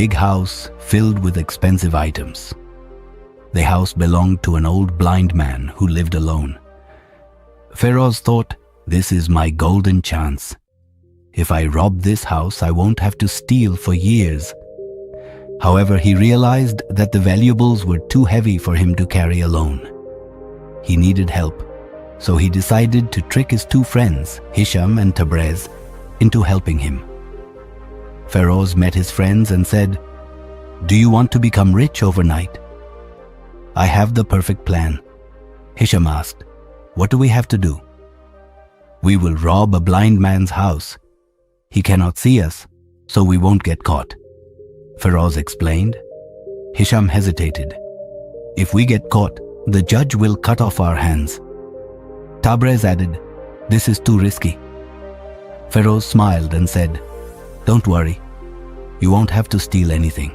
big house filled with expensive items. The house belonged to an old blind man who lived alone. Feroz thought, "This is my golden chance. If I rob this house, I won't have to steal for years." However, he realized that the valuables were too heavy for him to carry alone. He needed help, so he decided to trick his two friends, Hisham and Tabrez, into helping him. Feroz met his friends and said, "Do you want to become rich overnight?" "I have the perfect plan." Hisham asked, "What do we have to do?" "We will rob a blind man's house. He cannot see us, so we won't get caught," Feroz explained. Hisham hesitated. "If we get caught, the judge will cut off our hands." Tabrez added, "This is too risky." Feroz smiled and said, "Don't worry. You won't have to steal anything.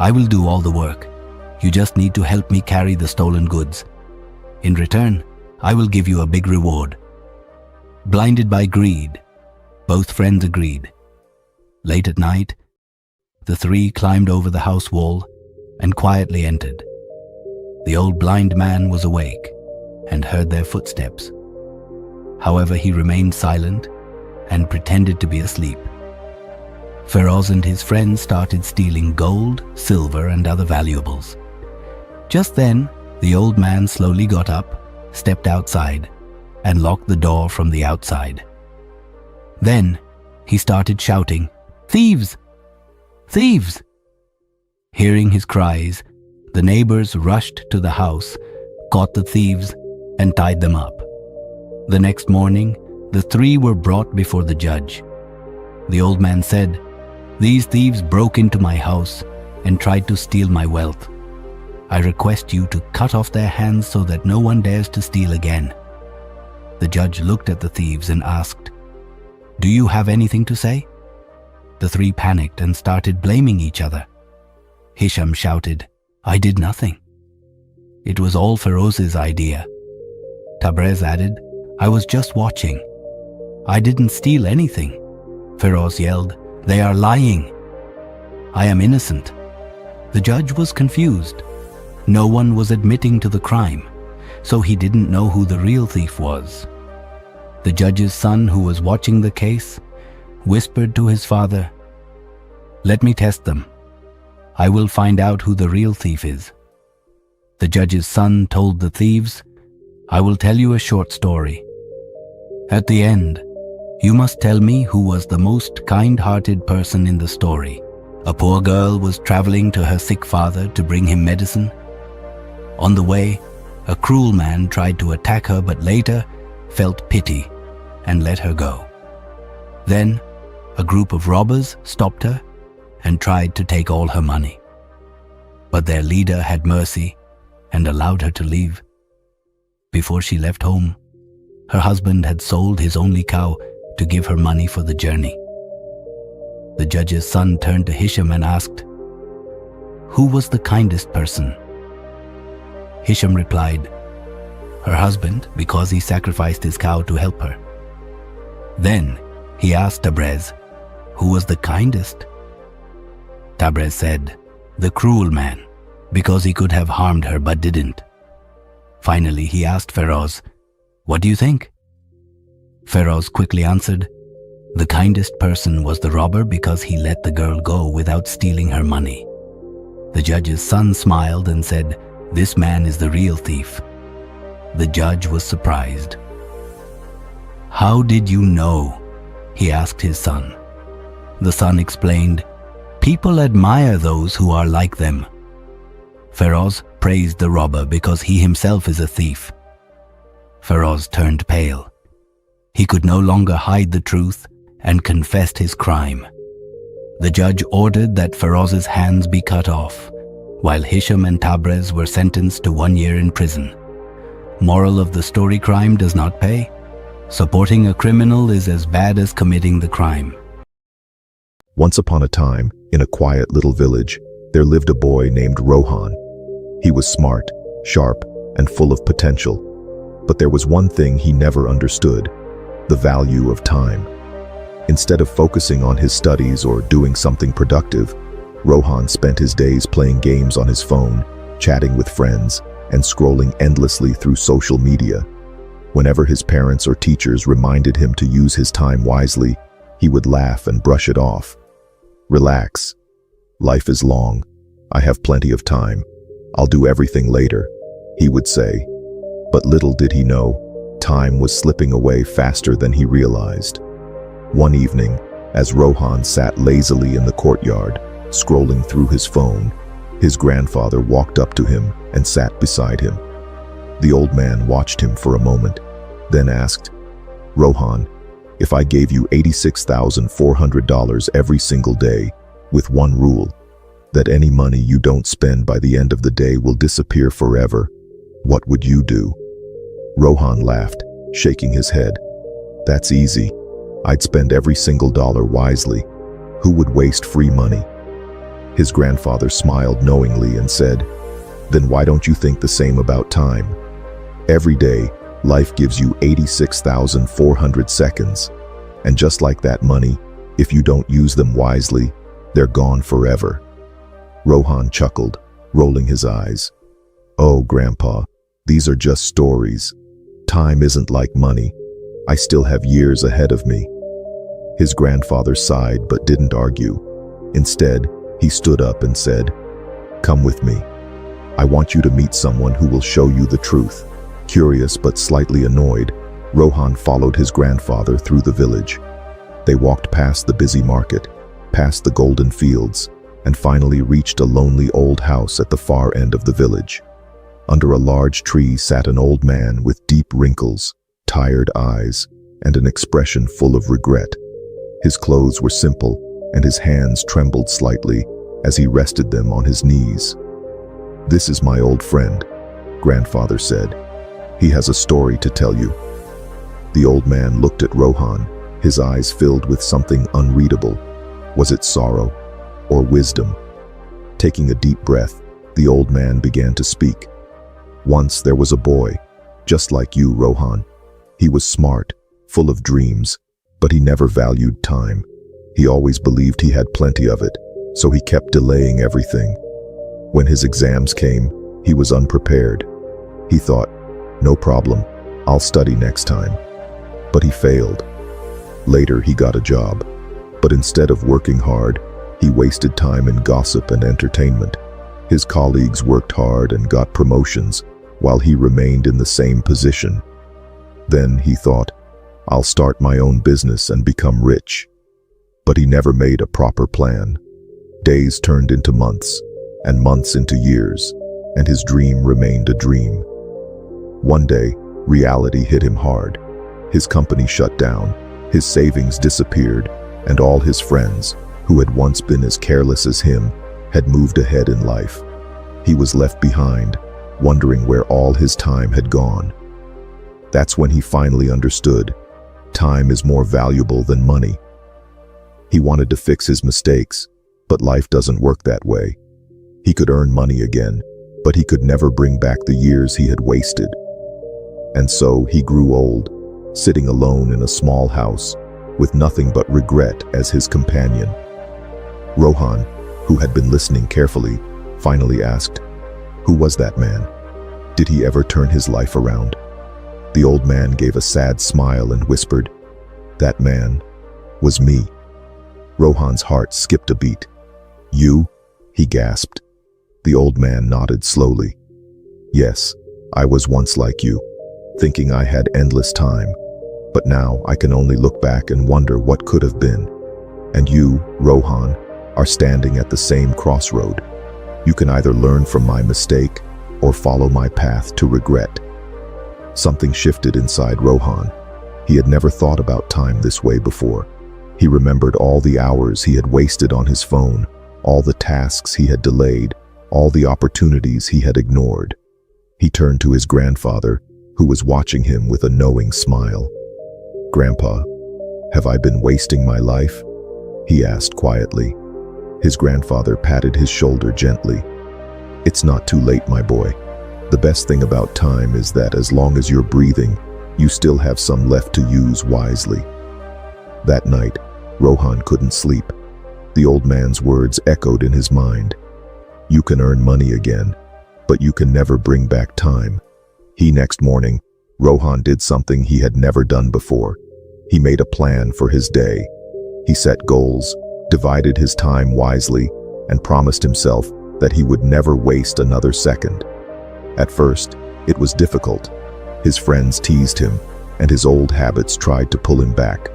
I will do all the work. You just need to help me carry the stolen goods. In return, I will give you a big reward." Blinded by greed, both friends agreed. Late at night, the three climbed over the house wall and quietly entered. The old blind man was awake and heard their footsteps. However, he remained silent and pretended to be asleep. Feroz and his friends started stealing gold, silver, and other valuables. Just then, the old man slowly got up, stepped outside, and locked the door from the outside. Then, he started shouting, "Thieves! Thieves!" Hearing his cries, the neighbors rushed to the house, caught the thieves, and tied them up. The next morning, the three were brought before the judge. The old man said, "These thieves broke into my house and tried to steal my wealth. I request you to cut off their hands so that no one dares to steal again." The judge looked at the thieves and asked, "Do you have anything to say?" The three panicked and started blaming each other. Hisham shouted, "I did nothing. It was all Feroz's idea." Tabrez added, "I was just watching. I didn't steal anything." Feroz yelled, "They are lying. I am innocent." The judge was confused. No one was admitting to the crime, so he didn't know who the real thief was. The judge's son, who was watching the case, whispered to his father, "Let me test them. I will find out who the real thief is." The judge's son told the thieves, "I will tell you a short story. At the end, you must tell me who was the most kind-hearted person in the story. A poor girl was traveling to her sick father to bring him medicine. On the way, a cruel man tried to attack her but later felt pity and let her go. Then, a group of robbers stopped her and tried to take all her money. But their leader had mercy and allowed her to leave. Before she left home, her husband had sold his only cow to give her money for the journey." The judge's son turned to Hisham and asked, "Who was the kindest person?" Hisham replied, "Her husband, because he sacrificed his cow to help her." Then he asked Tabrez, "Who was the kindest?" Tabrez said, "The cruel man, because he could have harmed her but didn't." Finally, he asked Feroz, "What do you think?" Feroz quickly answered, "The kindest person was the robber because he let the girl go without stealing her money." The judge's son smiled and said, "This man is the real thief." The judge was surprised. "How did you know?" he asked his son. The son explained, "People admire those who are like them." Feroz praised the robber because he himself is a thief. Feroz turned pale. He could no longer hide the truth and confessed his crime. The judge ordered that Feroz's hands be cut off, while Hisham and Tabrez were sentenced to 1 year in prison. Moral of the story: crime does not pay. Supporting a criminal is as bad as committing the crime. Once upon a time, in a quiet little village, there lived a boy named Rohan. He was smart, sharp, and full of potential. But there was one thing he never understood: the value of time. Instead of focusing on his studies or doing something productive, Rohan spent his days playing games on his phone, chatting with friends, and scrolling endlessly through social media. Whenever his parents or teachers reminded him to use his time wisely, he would laugh and brush it off. "Relax. Life is long. I have plenty of time. I'll do everything later," he would say. But little did he know, time was slipping away faster than he realized. One evening, as Rohan sat lazily in the courtyard, scrolling through his phone, his grandfather walked up to him and sat beside him. The old man watched him for a moment, then asked, "Rohan, if I gave you $86,400 every single day, with one rule, that any money you don't spend by the end of the day will disappear forever, what would you do?" Rohan laughed, shaking his head. "That's easy. I'd spend every single dollar wisely. Who would waste free money?" His grandfather smiled knowingly and said, "Then why don't you think the same about time? Every day, life gives you 86,400 seconds. And just like that money, if you don't use them wisely, they're gone forever." Rohan chuckled, rolling his eyes. "Oh, Grandpa, these are just stories. Time isn't like money. I still have years ahead of me." His grandfather sighed but didn't argue. Instead, he stood up and said, "Come with me. I want you to meet someone who will show you the truth." Curious but slightly annoyed, Rohan followed his grandfather through the village. They walked past the busy market, past the golden fields, and finally reached a lonely old house at the far end of the village. Under a large tree sat an old man with deep wrinkles, tired eyes, and an expression full of regret. His clothes were simple, and his hands trembled slightly as he rested them on his knees. "This is my old friend," Grandfather said. "He has a story to tell you." The old man looked at Rohan, his eyes filled with something unreadable. Was it sorrow or wisdom? Taking a deep breath, the old man began to speak. "Once there was a boy, just like you, Rohan. He was smart, full of dreams, but he never valued time. He always believed he had plenty of it, so he kept delaying everything. When his exams came, he was unprepared. He thought, 'No problem, I'll study next time.' But he failed. Later he got a job, but instead of working hard, he wasted time in gossip and entertainment. His colleagues worked hard and got promotions, while he remained in the same position. Then he thought, 'I'll start my own business and become rich.' But he never made a proper plan. Days turned into months, and months into years, and his dream remained a dream. One day, reality hit him hard. His company shut down, his savings disappeared, and all his friends, who had once been as careless as him, had moved ahead in life. He was left behind, wondering where all his time had gone. That's when he finally understood, time is more valuable than money. He wanted to fix his mistakes, but life doesn't work that way. He could earn money again, but he could never bring back the years he had wasted. And so he grew old, sitting alone in a small house, with nothing but regret as his companion. Rohan, who had been listening carefully, finally asked, "Who was that man? Did he ever turn his life around?" The old man gave a sad smile and whispered, "That man was me." Rohan's heart skipped a beat. "You?" he gasped. The old man nodded slowly. "Yes, I was once like you, thinking I had endless time. But now I can only look back and wonder what could have been. And you, Rohan, are standing at the same crossroad. You can either learn from my mistake or follow my path to regret." Something shifted inside Rohan. He had never thought about time this way before. He remembered all the hours he had wasted on his phone, all the tasks he had delayed, all the opportunities he had ignored. He turned to his grandfather, who was watching him with a knowing smile. "Grandpa, have I been wasting my life?" he asked quietly. His grandfather patted his shoulder gently. "It's not too late, my boy. The best thing about time is that as long as you're breathing, you still have some left to use wisely." That night, Rohan couldn't sleep. The old man's words echoed in his mind. You can earn money again, but you can never bring back time. Next morning, Rohan did something he had never done before. He made a plan for his day. He set goals, divided his time wisely, and promised himself that he would never waste another second. At first, it was difficult. His friends teased him, and his old habits tried to pull him back.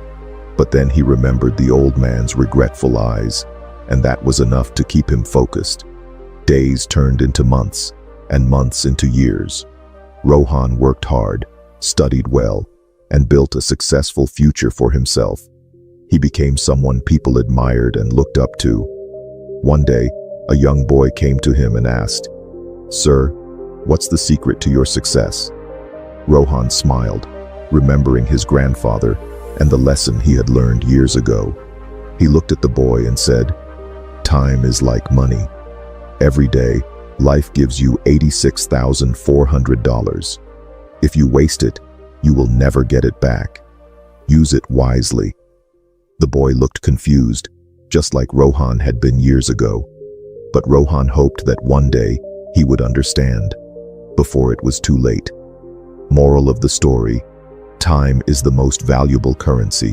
But then he remembered the old man's regretful eyes, and that was enough to keep him focused. Days turned into months, and months into years. Rohan worked hard, studied well, and built a successful future for himself. He became someone people admired and looked up to. One day, a young boy came to him and asked, "Sir, what's the secret to your success?" Rohan smiled, remembering his grandfather and the lesson he had learned years ago. He looked at the boy and said, "Time is like money. Every day, life gives you $86,400. If you waste it, you will never get it back. Use it wisely." The boy looked confused, just like Rohan had been years ago. But Rohan hoped that one day he would understand, before it was too late. Moral of the story: time is the most valuable currency.